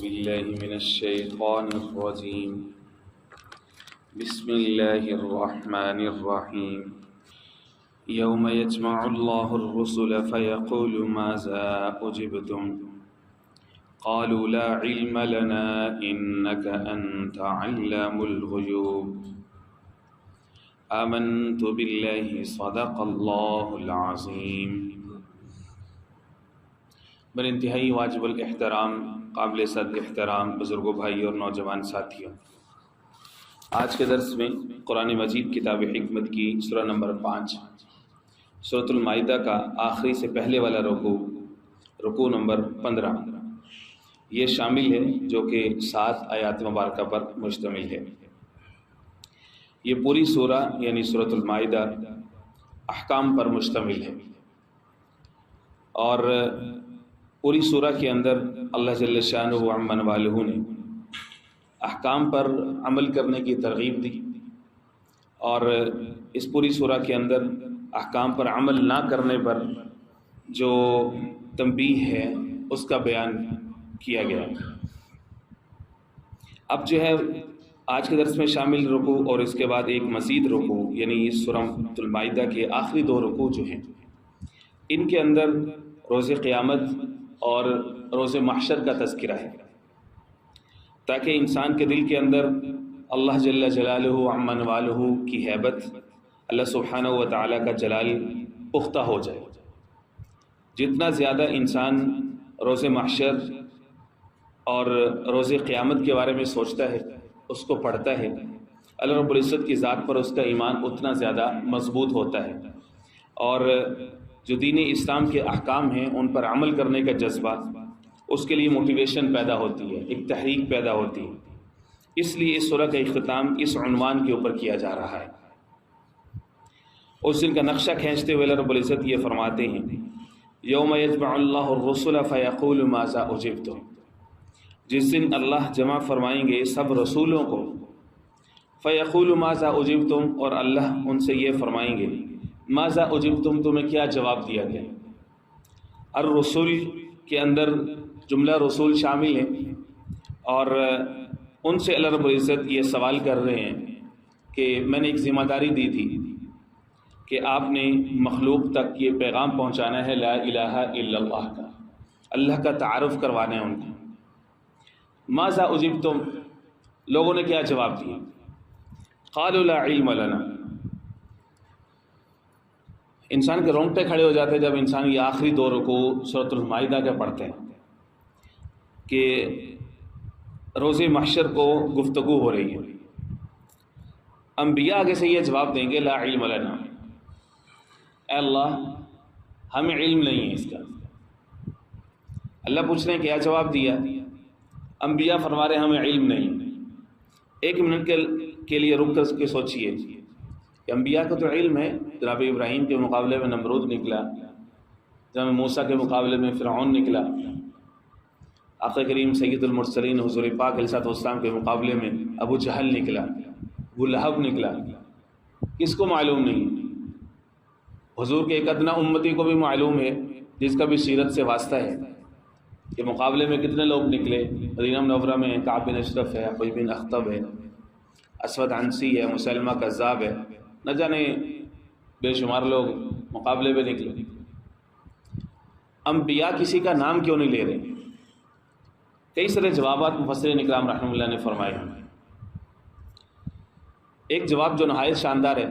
بالله من الشيطان الرجيم. بسم الله الرحمن الرحيم. يوم يجمع الله الرسل فيقول ماذا أجبتم قالوا لا علم لنا إنك أنت علام الغيوب آمنت بالله صدق الله العظيم. بر انتہائی واجب الاحترام، قابل صد احترام بزرگوں، بھائی اور نوجوان ساتھیوں، آج کے درس میں قرآن مجید کتاب حکمت کی سورہ نمبر 5 سورۃ المائدہ کا آخری سے پہلے والا رکوع نمبر 15 یہ شامل ہے، جو کہ 7 آیات مبارکہ پر مشتمل ہے. یہ پوری سورہ یعنی سورۃ المائدہ احکام پر مشتمل ہے، اور پوری سورہ کے اندر اللہ جل شانہ و عمن والہ نے احکام پر عمل کرنے کی ترغیب دی، اور اس پوری سورہ کے اندر احکام پر عمل نہ کرنے پر جو تنبیہ ہے اس کا بیان کیا گیا. اب جو ہے آج کے درس میں شامل رکوع اور اس کے بعد ایک مزید رکوع یعنی سورۃ المائدہ کے آخری 2 رکوع جو ہیں، ان کے اندر روز قیامت اور روز محشر کا تذکرہ ہے، تاکہ انسان کے دل کے اندر اللہ جل جلالہ عمن والہ کی ہیبت، اللہ سبحانہ و تعالیٰ کا جلال پختہ ہو جائے. جتنا زیادہ انسان روز محشر اور روز قیامت کے بارے میں سوچتا ہے، اس کو پڑھتا ہے، اللہ رب العزت کی ذات پر اس کا ایمان اتنا زیادہ مضبوط ہوتا ہے، اور جو دین اسلام کے احکام ہیں ان پر عمل کرنے کا جذبہ، اس کے لیے موٹیویشن پیدا ہوتی ہے، ایک تحریک پیدا ہوتی ہے. اس لیے اس سورہ کا اختتام اس عنوان کے اوپر کیا جا رہا ہے. اس دن کا نقشہ کھینچتے ہوئے اللہ رب العزت یہ فرماتے ہیں، یوم یجمع اللہ الرسل فیقول ماذا اجبتم، جس دن اللہ جمع فرمائیں گے سب رسولوں کو، فیقول ماذا اجبتم، اور اللہ ان سے یہ فرمائیں گے ماذا اجبتم، تمہیں کیا جواب دیا گیا. الرسول کے اندر جملہ رسول شامل ہے، اور ان سے اللہ رب العزت یہ سوال کر رہے ہیں کہ میں نے ایک ذمہ داری دی تھی کہ آپ نے مخلوق تک یہ پیغام پہنچانا ہے، لا الہ الا اللہ کا، اللہ کا تعارف کروانا ہے ان کو. ماذا اجبتم، لوگوں نے کیا جواب دیا؟ قالوا لا علم لنا. انسان کے رونگٹے کھڑے ہو جاتے ہیں جب انسان یہ آخری 2 رکوع سورۃ المائدہ کے پڑھتے ہیں کہ روز محشر کو گفتگو ہو رہی ہے. انبیاء آگے سے یہ جواب دیں گے لا علم لنا، اے اللہ ہمیں علم نہیں ہے اس کا. اللہ پوچھ رہے ہیں کیا جواب دیا؟ انبیاء فرما رہے ہیں ہمیں علم نہیں. 1 منٹ کے لیے رک کر کے سوچئے کہ انبیاء کو تو علم ہے. جناب ابراہیم کے مقابلے میں نمرود نکلا، جناب موسیٰ کے مقابلے میں فرعون نکلا، آقا کریم سید المرسلین حضور پاک علیہ السلام کے مقابلے میں ابو جہل نکلا، ابو لہب نکلا. کس کو معلوم نہیں؟ حضور کے ایک ادنا امتی کو بھی معلوم ہے، جس کا بھی سیرت سے واسطہ ہے، کہ مقابلے میں کتنے لوگ نکلے. مدینہ منورہ میں کعب بن اشرف ہے، حبیب بن اخطب ہے، اسود عنسی ہے، مسلمہ کذاب ہے، نہ جانے بے شمار لوگ مقابلے میں نکلے. انبیاء کسی کا نام کیوں نہیں لے رہے؟ کئی سارے جوابات مفسرین اکرام رحمہ اللہ نے فرمائے ہیں. ایک جواب جو نہایت شاندار ہے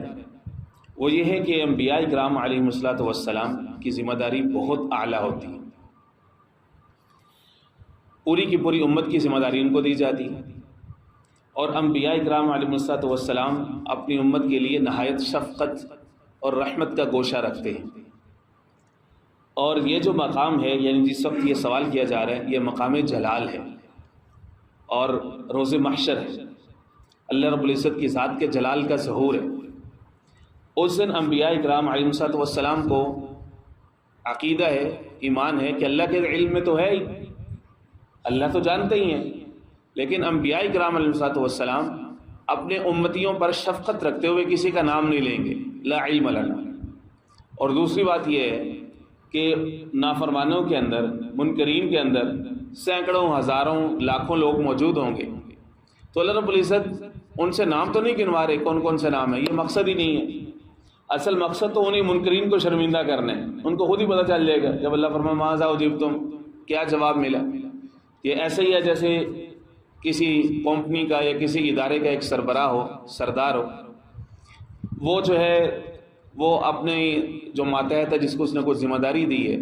وہ یہ ہے کہ انبیاء اکرام علیہم السلام کی ذمہ داری بہت اعلیٰ ہوتی ہے. پوری کی پوری امت کی ذمہ داری ان کو دی جاتی ہے، اور انبیاء اکرام علیہم السلام اپنی امت کے لیے نہایت شفقت اور رحمت کا گوشہ رکھتے ہیں. اور یہ جو مقام ہے، یعنی جس وقت یہ سوال کیا جا رہا ہے، یہ مقام جلال ہے اور روز محشر ہے، اللہ رب العزت کی ذات کے جلال کا ظہور ہے. اس دن انبیاء اکرام علیہم السلام کو عقیدہ ہے، ایمان ہے کہ اللہ کے علم میں تو ہے ہی، اللہ تو جانتے ہی ہیں، لیکن انبیاء اکرام علیہ السلام اپنے امتیوں پر شفقت رکھتے ہوئے کسی کا نام نہیں لیں گے، لا علم لنا. اور دوسری بات یہ ہے کہ نافرمانوں کے اندر، منکرین کے اندر سینکڑوں ہزاروں لاکھوں لوگ موجود ہوں گے، تو اللہ رب العزت ان سے نام تو نہیں گنوا رہے کون کون سے نام ہیں، یہ مقصد ہی نہیں ہے۔ اصل مقصد تو انہیں منکرین کو شرمندہ کرنا ہے، ان کو خود ہی پتہ چل جائے گا جب اللہ فرمائے ماذا اجبتم، کیا جواب ملا۔ یہ ایسے ہی ہے جیسے کسی کمپنی کا یا کسی ادارے کا ایک سربراہ ہو، سردار ہو، وہ جو ہے وہ اپنے جو ماتحت ہے جس کو اس نے کوئی ذمہ داری دی ہے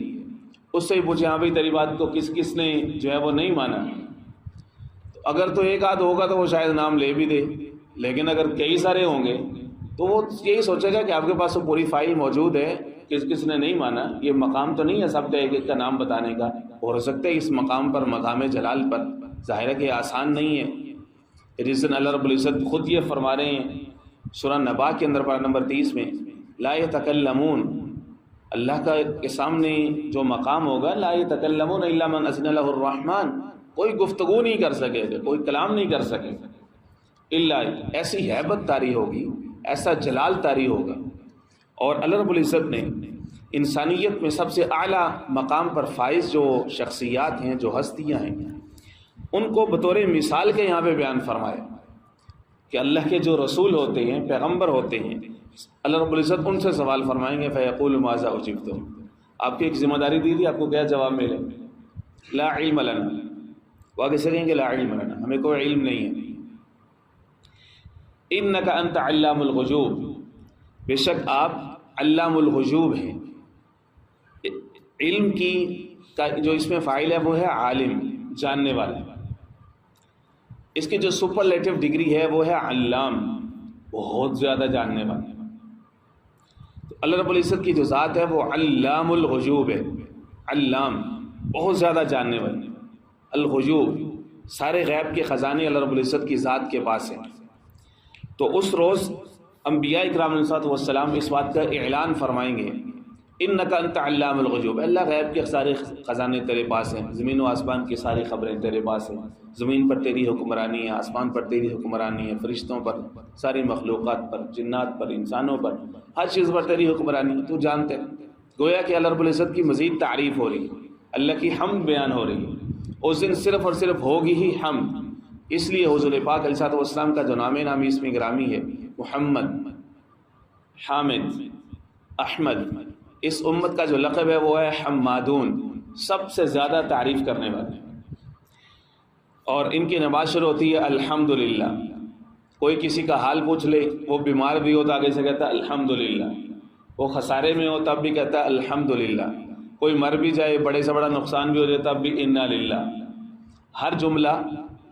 اس سے ہی پوچھے ہاں بھائی تیری بات کو کس کس نے جو ہے وہ نہیں مانا، اگر تو ایک آدھ ہوگا تو وہ شاید نام لے بھی دے، لیکن اگر کئی سارے ہوں گے تو وہ یہی سوچے گا کہ آپ کے پاس تو پوری فائل موجود ہے، کس کس نے نہیں مانا۔ یہ مقام تو نہیں ہے سب کا ایک ایک کا نام بتانے کا، ہو سکتا ہے اس مقام پر، مقام جلال پر، ظاہر ہے کہ آسان نہیں ہے۔ جس دن اللہ رب العزت خود یہ فرما رہے ہیں سورہ نبا کے اندر پارہ نمبر 30 میں، لا یتکلمون، اللہ کا کے سامنے جو مقام ہوگا، لا یتکلمون الا من اذن له الرحمن، کوئی گفتگو نہیں کر سکے گا، کوئی کلام نہیں کر سکے گا، الا ایسی ہیبت طاری ہوگی، ایسا جلال طاری ہوگا۔ اور اللہ رب العزت نے انسانیت میں سب سے اعلیٰ مقام پر فائز جو شخصیات ہیں، جو ہستیاں ہیں، ان کو بطور مثال کے یہاں پہ بیان فرمایا کہ اللہ کے جو رسول ہوتے ہیں، پیغمبر ہوتے ہیں، اللہ رب العزت ان سے سوال فرمائیں گے فیقول ماذا اجبتم، آپ کی ایک ذمہ داری دی تھی، آپ کو کیا جواب ملے؟ لا علم لنا، وہ آگے سے کہیں گے لا علم لنا، ہمیں کوئی علم نہیں ہے۔ انک انت علام الغیوب، بے شک آپ علام الغیوب ہیں۔ علم کی جو اس میں فاعل ہے وہ ہے عالم، جاننے والا۔ اس کی جو سپرلیٹو ڈگری ہے وہ ہے علام، بہت زیادہ جاننے والا۔ تو اللہ رب العزت کی جو ذات ہے وہ علام الغیوب ہے، علام بہت زیادہ جاننے والا۔ الغیوب سارے غیب کے خزانے اللہ رب العزت کی ذات کے پاس ہیں۔ تو اس روز انبیاء اکرام علیہ السلام اس بات کا اعلان فرمائیں گے انک انت علام الغیوب، اللہ غیب کے سارے خزانے تیرے پاس ہیں، زمین و آسمان کی ساری خبریں تیرے پاس ہیں، زمین پر تیری حکمرانی ہے، آسمان پر تیری حکمرانی ہے، فرشتوں پر، ساری مخلوقات پر، جنات پر، انسانوں پر، ہر چیز پر تیری حکمرانی ہے، تو جانتے ہیں۔ گویا کہ اللہ رب العزت کی مزید تعریف ہو رہی ہے، اللہ کی حمد بیان ہو رہی ہے۔ اس دن صرف اور صرف ہوگی ہی حمد، اس لیے حضور پاک علیہ السلام کا جو نامی اس میں گرامی ہے، محمد، حامد، احمد، اس امت کا جو لقب ہے وہ ہے حمادون، سب سے زیادہ تعریف کرنے والے۔ اور ان کی نماز شروع ہوتی ہے الحمدللہ۔ کوئی کسی کا حال پوچھ لے، وہ بیمار بھی ہو تو آگے سے کہتا ہے الحمدللہ، وہ خسارے میں ہو تب بھی کہتا ہے الحمدللہ، کوئی مر بھی جائے، بڑے سے بڑا نقصان بھی ہو جائے تب بھی انا للہ۔ ہر جملہ،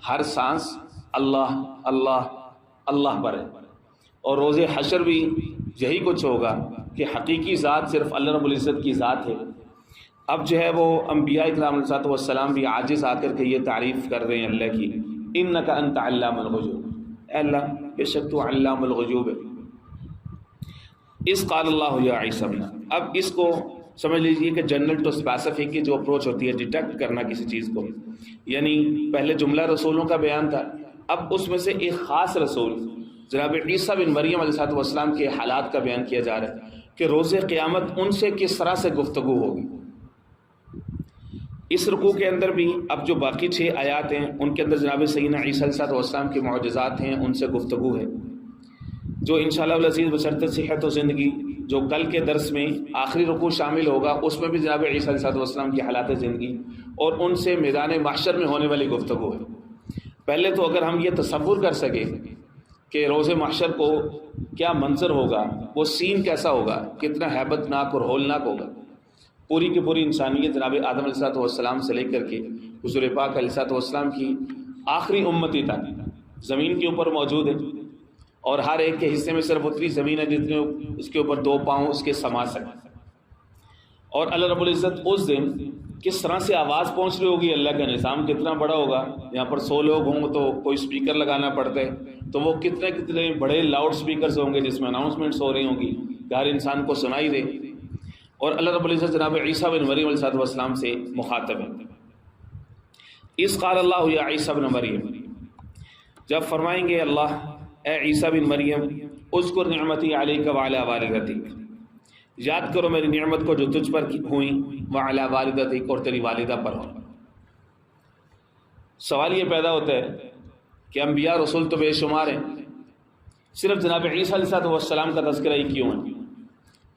ہر سانس اللہ اللہ اللہ پر ہے۔ اور روز حشر بھی یہی کچھ ہوگا کہ حقیقی ذات صرف اللہ رب العزت کی ذات ہے۔ اب جو ہے وہ انبیاء اکرام علیہ السلام بھی عاجز آ کر کے یہ تعریف کر رہے ہیں اللہ کی، انک انت علام الغیوب، اے اللہ بے شک تو علام الغیوب ہے۔ اس قال اللہ یا عیسی ابن، اب اس کو سمجھ لیجئے کہ جنرل ٹو اسپیسیفک کی جو اپروچ ہوتی ہے ڈیٹیکٹ کرنا کسی چیز کو، یعنی پہلے جملہ رسولوں کا بیان تھا، اب اس میں سے ایک خاص رسول جناب عیسیٰ بن مریم علیہ السلام کے حالات کا بیان کیا جا رہا ہے کہ روز قیامت ان سے کس طرح سے گفتگو ہوگی۔ اس رکوع کے اندر بھی اب جو باقی 6 آیات ہیں ان کے اندر جناب سیدنا عیسیٰ علیہ السلام کے معجزات ہیں، ان سے گفتگو ہے، جو انشاءاللہ العزیز بشرط صحت و زندگی جو کل کے درس میں آخری رکوع شامل ہوگا، اس میں بھی جناب عیسیٰ علیہ السلام کی حالات زندگی اور ان سے میدان محشر میں ہونے والی گفتگو ہے۔ پہلے تو اگر ہم یہ تصور کر سکیں کہ روز محشر کو کیا منظر ہوگا، وہ سین کیسا ہوگا، کتنا ہیبت ناک اور ہولناک ہوگا، پوری کی پوری انسانیت جناب آدم علیہ السلام سے لے کر کے حضور پاک علیہ السلام کی آخری امتی تک زمین کے اوپر موجود ہے، اور ہر ایک کے حصے میں صرف اتنی زمین ہے جتنے اس کے اوپر 2 پاؤں اس کے سما سکے۔ اور اللہ رب العزت اس دن کس طرح سے آواز پہنچ رہی ہوگی، اللہ کا نظام کتنا بڑا ہوگا، یہاں پر 100 لوگ ہوں تو کوئی سپیکر لگانا پڑتا ہے، تو وہ کتنے بڑے لاؤڈ سپیکرز ہوں گے جس میں اناؤنسمنٹس ہو رہی ہوں گی کہ ہر انسان کو سنائی دے۔ اور اللہ رب العزت جناب عیسیٰ بن مریم علیہ السلام سے مخاطب ہے۔ اس قال اللہ یا عیسیٰ بن مریم، جب فرمائیں گے اللہ اے عیسیٰ بن مریم اذکر نعمتی علیک وعلی والدتک، یاد کرو میری نعمت کو جو تجھ پر ہوئیں، وعلی والدتک اور تیری والدہ پر ہو۔ سوال یہ پیدا ہوتا ہے کہ انبیاء رسول تو بے شمار ہیں، صرف جناب عیسیٰ علیہ السلام کا تذکرہ ہی کیوں ہے؟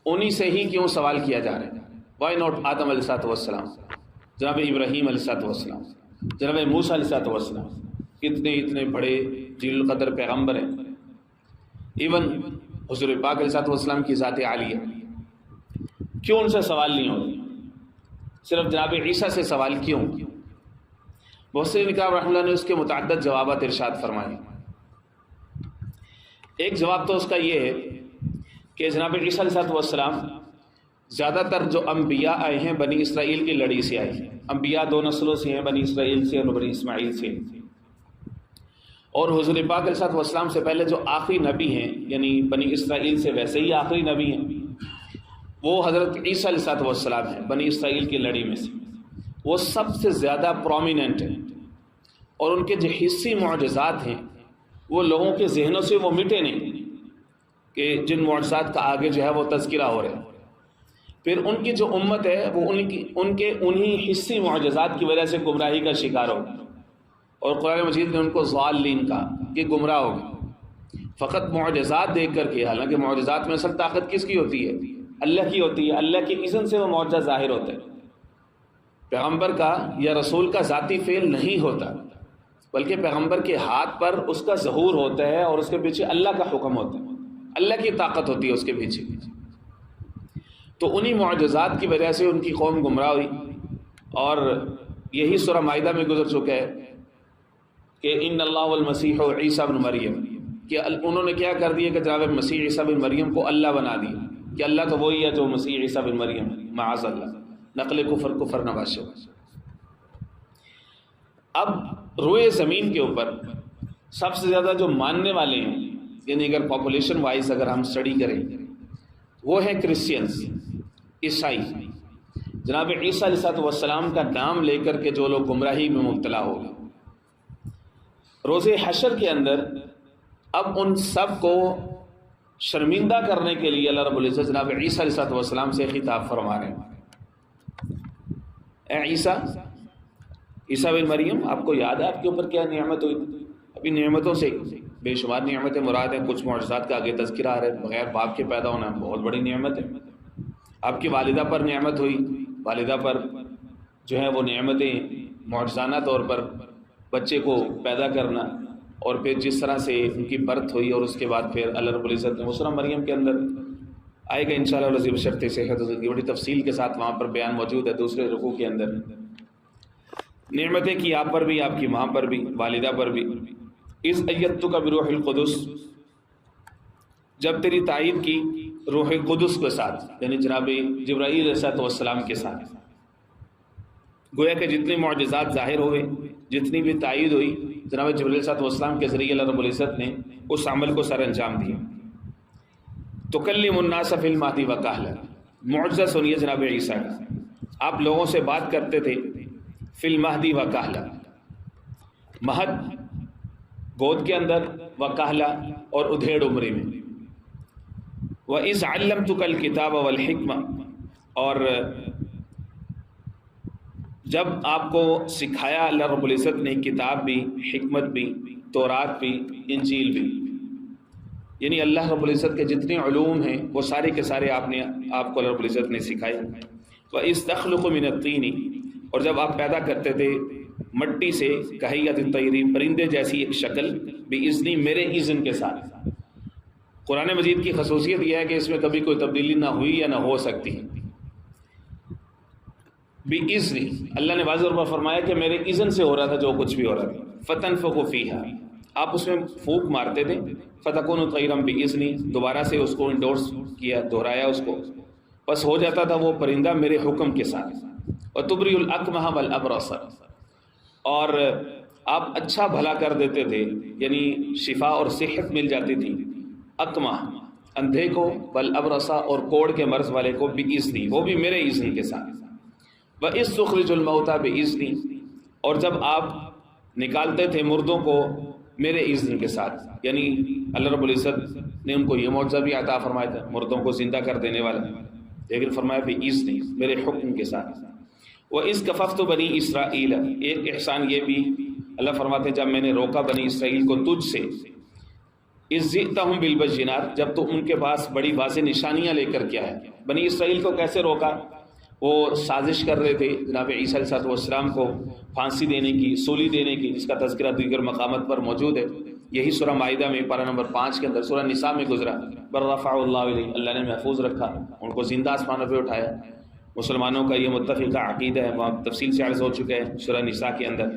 انہی سے ہی کیوں سوال کیا جا رہا ہے؟ وائی ناٹ آدم علیہ السلام، جناب ابراہیم علیہ السلام، جناب موسیٰ علیہ السلام، اتنے بڑے جلیل القدر پیغمبر ہیں، ایون حضور پاک علیہ السلام کی ذات عالیہ، کیوں ان سے سوال نہیں ہوتا؟ صرف جناب عیسیٰ سے سوال کیوں؟ محسن نکام رحمہ اللہ نے اس کے متعدد جوابات ارشاد فرمائے۔ ایک جواب تو اس کا یہ ہے کہ جناب عیسیٰ علیہ السلام زیادہ تر جو انبیاء آئے ہیں بنی اسرائیل کی لڑی سے آئے ہیں، انبیاء دو نسلوں سے ہیں، بنی اسرائیل سے اور بنی اسماعیل سے، اور حضور پاک علیہ السلام سے پہلے جو آخری نبی ہیں یعنی بنی اسرائیل سے ویسے ہی آخری نبی ہیں وہ حضرت عیسیٰ علیہ السلام ہیں بنی اسرائیل کی لڑی میں سے، وہ سب سے زیادہ پرومیننٹ ہیں، اور ان کے جو حصی معجزات ہیں وہ لوگوں کے ذہنوں سے وہ مٹے نہیں، کہ جن معجزات کا آگے جو ہے وہ تذکرہ ہو رہا ہے۔ پھر ان کی جو امت ہے وہ ان کے انہی حصی معجزات کی وجہ سے گمراہی کا شکار ہو، اور قرآن مجید نے ان کو ضالین کہا کہ گمراہ ہو گئے فقط معجزات دیکھ کر کے، حالانکہ معجزات میں اصل طاقت کس کی ہوتی ہے؟ اللہ کی ہوتی ہے، اللہ کے اذن سے وہ معجزہ ظاہر ہوتا ہے۔ پیغمبر کا یا رسول کا ذاتی فعل نہیں ہوتا، بلکہ پیغمبر کے ہاتھ پر اس کا ظہور ہوتا ہے اور اس کے پیچھے اللہ کا حکم ہوتا ہے، اللہ کی طاقت ہوتی ہے اس کے پیچھے۔ تو انہی معجزات کی وجہ سے ان کی قوم گمراہ ہوئی، اور یہی سورہ مائدہ میں گزر چکا ہے کہ ان اللہ والمسیح عیسیٰ بن مریم، کہ انہوں نے کیا کر دیا کہ جناب مسیح عیسیٰ بن مریم کو اللہ بنا دیا، کہ اللہ تو وہی ہے جو مسیح عیسیٰ بن مریم، معاذ اللہ، نقل کفر نباشو۔ اب روئے زمین کے اوپر سب سے زیادہ جو ماننے والے ہیں، یعنی اگر پاپولیشن وائز اگر ہم اسٹڈی کریں، وہ ہیں کرسچینز، عیسائی۔ جناب عیسیٰ علیہ السلام کا نام لے کر کے جو لوگ گمراہی میں مبتلا ہو گئے، روز حشر کے اندر اب ان سب کو شرمندہ کرنے کے لیے اللہ رب العزت جناب عیسیٰ علیہ السلام سے خطاب فرما رہے ہیں۔ اے عیسیٰ بن مریم، آپ کو یاد ہے آپ کے اوپر کیا نعمت ہوئی؟ ابھی نعمتوں سے بے شمار نعمتیں مراد ہیں، کچھ معجزات کا آگے تذکرہ آ رہا ہے، بغیر باپ کے پیدا ہونا بہت بڑی نعمت ہے۔ آپ کی والدہ پر نعمت ہوئی، والدہ پر جو ہے وہ نعمتیں معجزانہ طور پر بچے کو پیدا کرنا، اور پھر جس طرح سے ان کی برتھ ہوئی، اور اس کے بعد پھر اللہ رب العزت نے سورہ مریم کے اندر آئے گا انشاءاللہ العزیز بشرط صحت کی بڑی تفصیل کے ساتھ وہاں پر بیان موجود ہے دوسرے رکوع کے اندر، نعمتیں کی آپ پر بھی، آپ کی ماں پر بھی، والدہ پر بھی۔ اذ ایدتک بروح القدس، جب تیری تائید کی روح قدس کے ساتھ، یعنی جناب جبرائیل علیہ السلام کے ساتھ، گویا کہ جتنے معجزات ظاہر ہوئے، جتنی بھی تائید ہوئی، جناب جبرائیل علیہ السلام کے ذریعے اللہ رب العزت نے اس عمل کو سر انجام دیا۔ تکلم الناس فی المہد وکہلا، معجزہ سنیے جناب عیسیٰ کا، آپ لوگوں سے بات کرتے تھے فی المہد وکہلا، مہد گود کے اندر، وکہلا اور ادھیڑ عمری میں، وَإِذْ عَلَّمْتُكَ الْكِتَابَ وَالْحِکْمَةَ، اور جب آپ کو سکھایا اللہ رب العزت نے کتاب بھی، حکمت بھی، تورات بھی، انجیل بھی، یعنی اللہ رب العزت کے جتنے علوم ہیں وہ سارے کے سارے آپ کو اللہ رب العزت نے سکھائے۔ وَإِذْ تَخْلُقُ مِنَ الطِّينِ، اور جب آپ پیدا کرتے تھے مٹی سے، کہیّۃ الطَّیْرِ، پرندے جیسی ایک شکل، بِإِذْنِ، میرے اذن کے ساتھ۔ قرآن مجید کی خصوصیت یہ ہے کہ اس میں کبھی کوئی تبدیلی نہ ہوئی یا نہ ہو سکتی ہے۔ بِإِذْنِ، اللہ نے واضح طور پر فرمایا کہ میرے اذن سے ہو رہا تھا جو کچھ بھی ہو رہا تھا۔ فَتَنفُخُ فِيهَا، آپ اس میں پھونک مارتے تھے، فَتَكُونُ طَيْرًا بِإِذْنِ، دوبارہ سے اس کو انڈورس کیا، دہرایا اس کو، بس ہو جاتا تھا وہ پرندہ میرے حکم کے ساتھ۔ وَتُبْرِئُ الْأَكْمَحَ وَالْأَبْرَصَ، اور آپ اچھا بھلا کر دیتے تھے، یعنی شفا اور صحت مل جاتی تھی، اکمہ اندھے کو، والابرصا اور کوڑ کے مرض والے کو، بِإِذْنِ، وہ بھی میرے اذن کے ساتھ۔ وَإِذْ تُخْرِجُ الْمَوْتَى بِإِذْنِ، اور جب آپ نکالتے تھے مردوں کو میرے اذن کے ساتھ، یعنی اللہ رب العزت نے ان کو یہ معجزہ بھی عطا فرمایا تھا مردوں کو زندہ کر دینے والا، لیکن فرمایا بِإِذْنِ، میرے حکم کے ساتھ۔ وَإِذْ كَفَفْتُ بَنِي إِسْرَائِيلَ، ایک احسان یہ بھی اللہ فرماتے ہیں جب میں نے روکا بنی اسرائیل کو تجھ سے، اذ جئتہم بالبینات، جب تو ان کے پاس بڑی واضح نشانیاں لے کر کیا ہے۔ بنی اسرائیل کو کیسے روکا؟ وہ سازش کر رہے تھے جناب عیسیٰ علیہ السلام کو پھانسی دینے کی، سولی دینے کی، جس کا تذکرہ دیگر مقامات پر موجود ہے۔ یہی سورہ مائدہ میں پارہ نمبر 5 کے اندر، سورہ نساء میں گزرا، بل رفع اللہ علیہ، اللہ نے محفوظ رکھا، ان کو زندہ آسمانوں پہ اٹھایا۔ مسلمانوں کا یہ متفقہ عقیدہ ہے، وہاں تفصیل سے عرض ہو چکا ہے سورہ نساء کے اندر۔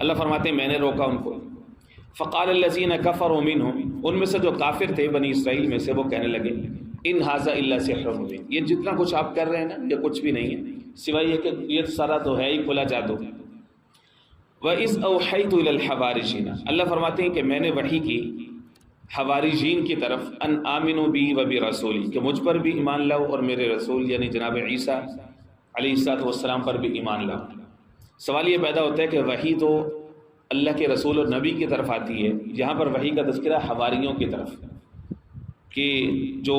اللہ فرماتے ہیں میں نے روکا ان کو۔ فقال الذین کفروا منہم، ان میں سے جو کافر تھے بنی اسرائیل میں سے، وہ کہنے لگے ان ھذا الا سحر مبین، یہ جتنا کچھ آپ کر رہے ہیں نا یہ کچھ بھی نہیں ہے سوائے یہ کہ یہ سارا تو ہے ہی کھلا جادو۔ وَإِذْ أَوْحَيْتُ إِلَى الْحَوَارِيِّينَ، اللہ فرماتے ہیں کہ میں نے وحی کی حواریین کی طرف، ان آمنوا بی وبرسولی، کہ مجھ پر بھی ایمان لاؤ اور میرے رسول یعنی جناب عیسیٰ علیہ السلام پر بھی ایمان لاؤ۔ سوال یہ پیدا ہوتا ہے کہ وحی تو اللہ کے رسول اور نبی کی طرف آتی ہے، یہاں پر وحی کا تذکرہ حواریوں کی طرف، کہ جو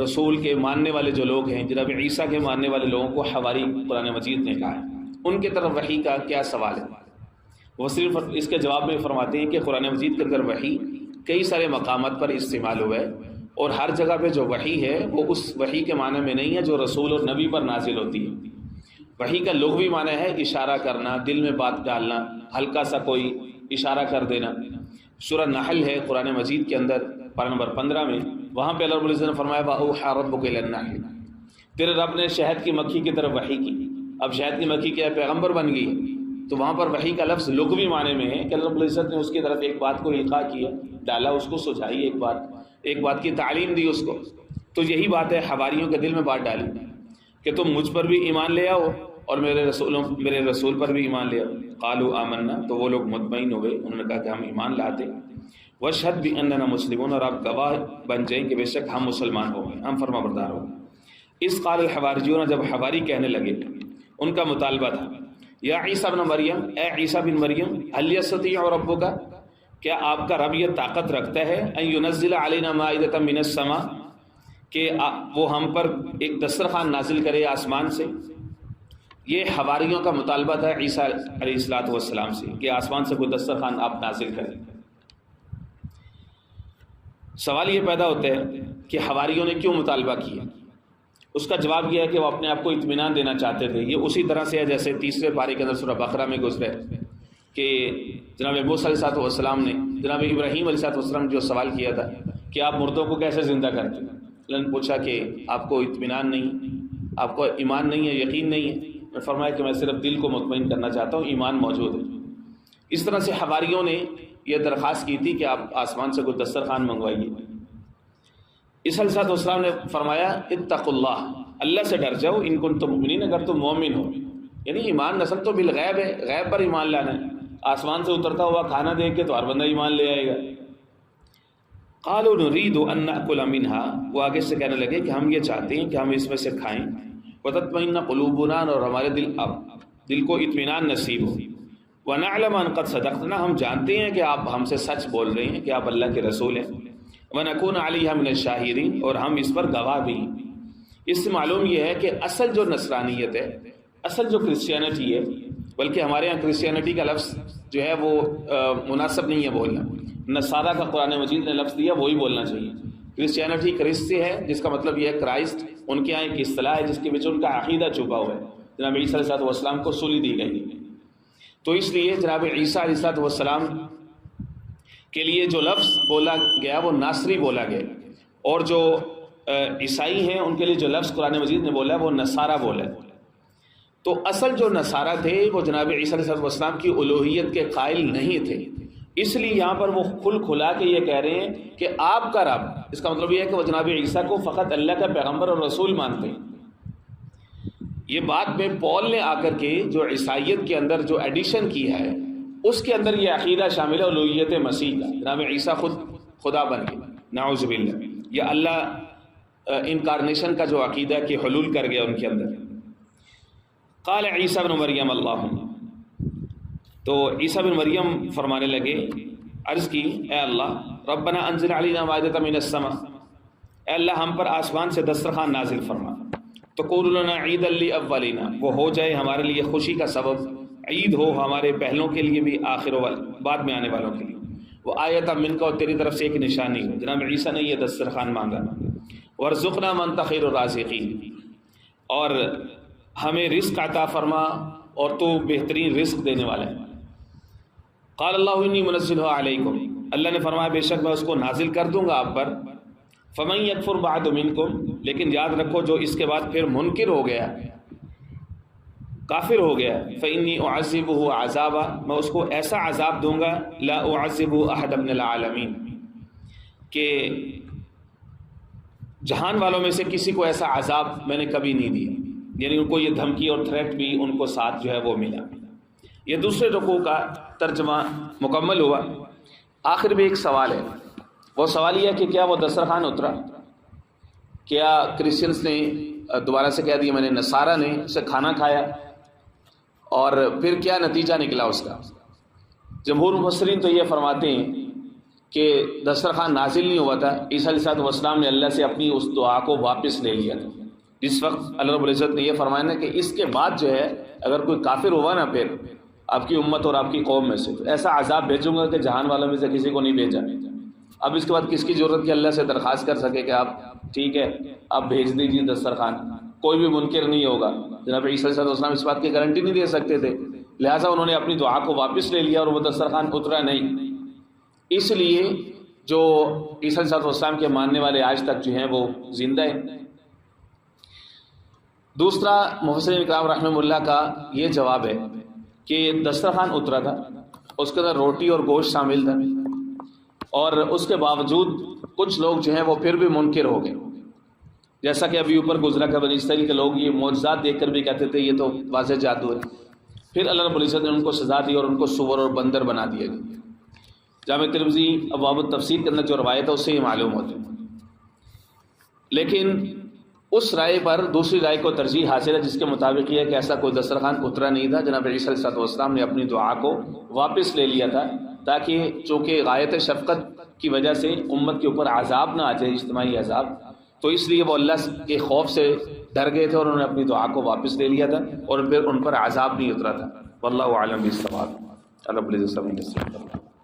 رسول کے ماننے والے جو لوگ ہیں، جناب عیسیٰ کے ماننے والے لوگوں کو حواری قرآن مجید نے کہا ہے، ان کی طرف وحی کا کیا سوال ہے؟ وہ صرف اس کے جواب میں فرماتے ہیں کہ قرآن مجید کے اندر وحی کئی سارے مقامات پر استعمال ہوا ہے، اور ہر جگہ پہ جو وحی ہے وہ اس وحی کے معنی میں نہیں ہے جو رسول اور نبی پر نازل ہوتی ہے۔ وحی کا لغوی معنی ہے اشارہ کرنا، دل میں بات ڈالنا، ہلکا سا کوئی اشارہ کر دینا۔ سورہ نحل ہے قرآن مجید کے اندر پارہ نمبر 15 میں، وہاں پہ اللہ رب العزت نے فرمایا وَأَوْحَىٰ رَبُّكَ إِلَى النَّحْلِ، تیرے رب نے شہد کی مکھی کی طرف وحی کی۔ اب شہد کی مکھی کیا پیغمبر بن گئی، تو وہاں پر وحی کا لفظ لغوی معنی میں ہے کہ اللہ رب العزت نے اس کی طرف ایک بات کو القاء کیا، ڈالا، اس کو سجائی، ایک بات کی تعلیم دی اس کو۔ تو یہی بات ہے حواریوں کے دل میں بات ڈالی کہ تم مجھ پر بھی ایمان لے آؤ اور میرے رسول پر بھی ایمان لے آؤ۔ قالوا آمنا، تو وہ لوگ مطمئن ہو گئے، انہوں نے کہا کہ ہم ایمان لاتے۔ واشہد باننا مسلمون، اور آپ گواہ بن جائیں کہ بے شک ہم مسلمان ہو گئے، ہم فرما بردار ہو گئے۔ اس قال الحواریون، جب حواری کہنے لگے، ان کا مطالبہ تھا یا عیسیٰ بن مریم، اے عیسیٰ بن مریم، هل یستطیع ربک، کیا آپ کا رب یہ طاقت رکھتا ہے ان ینزل علینا مائدۃ من السماء، کہ وہ ہم پر ایک دسترخوان نازل کرے آسمان سے۔ یہ حواریوں کا مطالبہ تھا عیسیٰ علیہ السلام سے کہ آسمان سے کوئی دسترخوان آپ نازل کریں۔ سوال یہ پیدا ہوتا ہے کہ حواریوں نے کیوں مطالبہ کیا؟ اس کا جواب یہ ہے کہ وہ اپنے آپ کو اطمینان دینا چاہتے تھے۔ یہ اسی طرح سے ہے جیسے تیسرے پارے کے اندر سورہ بقرہ میں گزرے کہ جناب موسیٰ علیہ السلام نے جناب ابراہیم علیہ السلام جو سوال کیا تھا کہ آپ مردوں کو کیسے زندہ کرتے ہیں، اللہ نے پوچھا کہ آپ کو اطمینان نہیں، آپ کو ایمان نہیں ہے، یقین نہیں ہے؟ میں فرمایا کہ میں صرف دل کو مطمئن کرنا چاہتا ہوں، ایمان موجود ہے۔ اس طرح سے حواریوں نے یہ درخواست کی تھی کہ آپ آسمان سے کوئی دسترخوان منگوائیے۔ عیسیٰ علیہ السلام نے فرمایا اتقوا اللہ، اللہ سے ڈر جاؤ، ان کنتم مؤمنین، اگر تم مومن ہو۔ یعنی ایمان نسل تو بالغیب ہے، غیب پر ایمان لانا ہے۔ آسمان سے اترتا ہوا کھانا دیکھ کے تو ہر بندہ ایمان لے آئے گا۔ قالوا نريد ان ناكل منها، وہ آگے سے کہنے لگے کہ ہم یہ چاہتے ہیں کہ ہم اس میں سے کھائیں، وتطمئن قلوبنا، اور ہمارے دل کو اطمینان نصیب ہو، ونعلم ان قد صدقتنا، ہم جانتے ہیں کہ آپ ہم سے سچ بول رہے ہیں، کہ آپ اللہ کے رسول ہیں، ونکون علیہا من الشاہدین، اور ہم اس پر گواہ بھی ہیں۔ اس سے معلوم یہ ہے کہ اصل جو نصرانیت ہے، اصل جو کرسچینٹی ہے، بلکہ ہمارے یہاں کرسچینٹی کا لفظ جو ہے وہ مناسب نہیں ہے بولنا، نصارہ کا قرآن مجید نے لفظ دیا وہی بولنا چاہیے۔ کرسچینٹی کرس سے ہے، جس کا مطلب یہ ہے کرائسٹ، ان کے یہاں ایک اصطلاح ہے جس کے وچ ان کا عقیدہ چھپا ہوا ہے۔ جناب عیسیٰ علیہ السلام کو سولی دی گئی، تو اس لیے جناب عیسیٰ علیہ السلام کے لیے جو لفظ بولا گیا وہ ناصری بولا گیا، اور جو عیسائی ہیں ان کے لیے جو لفظ قرآن مجید نے بولا وہ نصارہ بولا ہے۔ تو اصل جو نصارہ تھے وہ جناب عیسیٰ علیہ السلام کی الوہیت کے قائل نہیں تھے، اس لیے یہاں پر وہ کھلا کے یہ کہہ رہے ہیں کہ آپ کا رب، اس کا مطلب یہ ہے کہ وہ جناب عیسیٰ کو فقط اللہ کا پیغمبر اور رسول مانتے ہیں۔ یہ بات میں پول نے آ کر کے جو عیسائیت کے اندر جو ایڈیشن کی ہے، اس کے اندر یہ عقیدہ شامل ہے الوہیت مسیح کا، جناب عیسیٰ خود خدا بن گئے، نعوذ باللہ، یہ اللہ انکارنیشن کا جو عقیدہ کہ حلول کر گیا ان کے اندر۔ قال عیسیٰ بن مریم اللہم، تو عیسیٰ بن مریم فرمانے لگے، عرض کی اے اللہ ربنا انزل علینا مائدۃ من السماء، اے اللہ ہم پر آسمان سے دسترخوان نازل فرما، تکون لنا عیدا لاولینا، وہ ہو جائے ہمارے لیے خوشی کا سبب، عید ہو ہمارے پہلوں کے لیے بھی، آخر بعد میں آنے والوں کے لیے، وہ آیت من کا، اور تیری طرف سے ایک نشانی ہو۔ جناب عیسیٰ نے یہ دسترخوان مانگا، ورزقنا من خیر الرازقین، اور ہمیں رزق عطا فرما اور تو بہترین رزق دینے والا ہے۔ قال اللہ انی منزلہ علیکم، اللہ نے فرمایا بے شک میں اس کو نازل کر دوں گا آپ پر۔ فمن یکفر بعد منکم، لیکن یاد رکھو جو اس کے بعد پھر منکر ہو گیا، کافر ہو گیا، فإنی اعذبہ عذابا، میں اس کو ایسا عذاب دوں گا، لا اعذب احد من العالمین، کہ جہان والوں میں سے کسی کو ایسا عذاب میں نے کبھی نہیں دیا، یعنی ان کو یہ دھمکی اور تھریٹ بھی ان کو ساتھ جو ہے وہ ملا۔ یہ دوسرے رکوع کا ترجمہ مکمل ہوا۔ آخر میں ایک سوال ہے، وہ سوال یہ ہے کہ کیا وہ دسترخوان اترا؟ کیا کرسچنس نے دوبارہ سے کہہ دیا، میں نے نصارہ نے اسے کھانا کھایا، اور پھر کیا نتیجہ نکلا اس کا؟ جمہور مفسرین تو یہ فرماتے ہیں کہ دسترخوان نازل نہیں ہوا تھا، عیسیٰ علیہ السلام نے اللہ سے اپنی اس دعا کو واپس لے لیا تھا۔ جس وقت اللہ رب العزت نے یہ فرمایا نا کہ اس کے بعد جو ہے اگر کوئی کافر ہوا نا پھر آپ کی امت اور آپ کی قوم میں سے، تو ایسا عذاب بھیجوں گا کہ جہان والوں میں سے کسی کو نہیں بھیجا۔ اب اس کے بعد کس کی ضرورت کہ اللہ سے درخواست کر سکے کہ آپ ٹھیک ہے آپ بھیج دیجیے دسترخوان، کوئی بھی منکر نہیں ہوگا۔ جناب عیسیٰ علیہ السلام اس بات کی گارنٹی نہیں دے سکتے تھے، لہٰذا انہوں نے اپنی دعا کو واپس لے لیا اور وہ دسترخوان اترا نہیں۔ اس لیے جو عیسیٰ علیہ السلام کے ماننے والے آج تک جو ہیں وہ زندہ ہیں۔ دوسرا مفسرین اکرام رحمہ اللہ کا یہ جواب ہے کہ دسترخوان اترا تھا، اس کے اندر روٹی اور گوشت شامل تھا، اور اس کے باوجود کچھ لوگ جو ہیں وہ پھر بھی منکر ہو گئے، جیسا کہ ابھی اوپر گزرا کہ بنی اسرائیل کے لوگ یہ معجزات دیکھ کر بھی کہتے تھے یہ تو واضح جادو ہے۔ پھر اللہ رب العزت نے ان کو سزا دی اور ان کو سور اور بندر بنا دیا گیا۔ جامع ترمذی ابواب التفسیر کے اندر جو روایت ہے اس سے یہ معلوم ہوتا ہے۔ لیکن اس رائے پر دوسری رائے کو ترجیح حاصل ہے جس کے مطابق یہ ہے کہ ایسا کوئی دسترخوان اترا نہیں تھا، جناب عیسیٰ علیہ السلام نے اپنی دعا کو واپس لے لیا تھا، تاکہ چونکہ غایت شفقت کی وجہ سے امت کے اوپر عذاب نہ آ جائے، اجتماعی عذاب، تو اس لیے وہ اللہ کے خوف سے ڈر گئے تھے اور انہوں نے اپنی دعا کو واپس لے لیا تھا، اور پھر ان پر عذاب نہیں اترا تھا۔ واللہ اعلم بالصواب۔ اللہ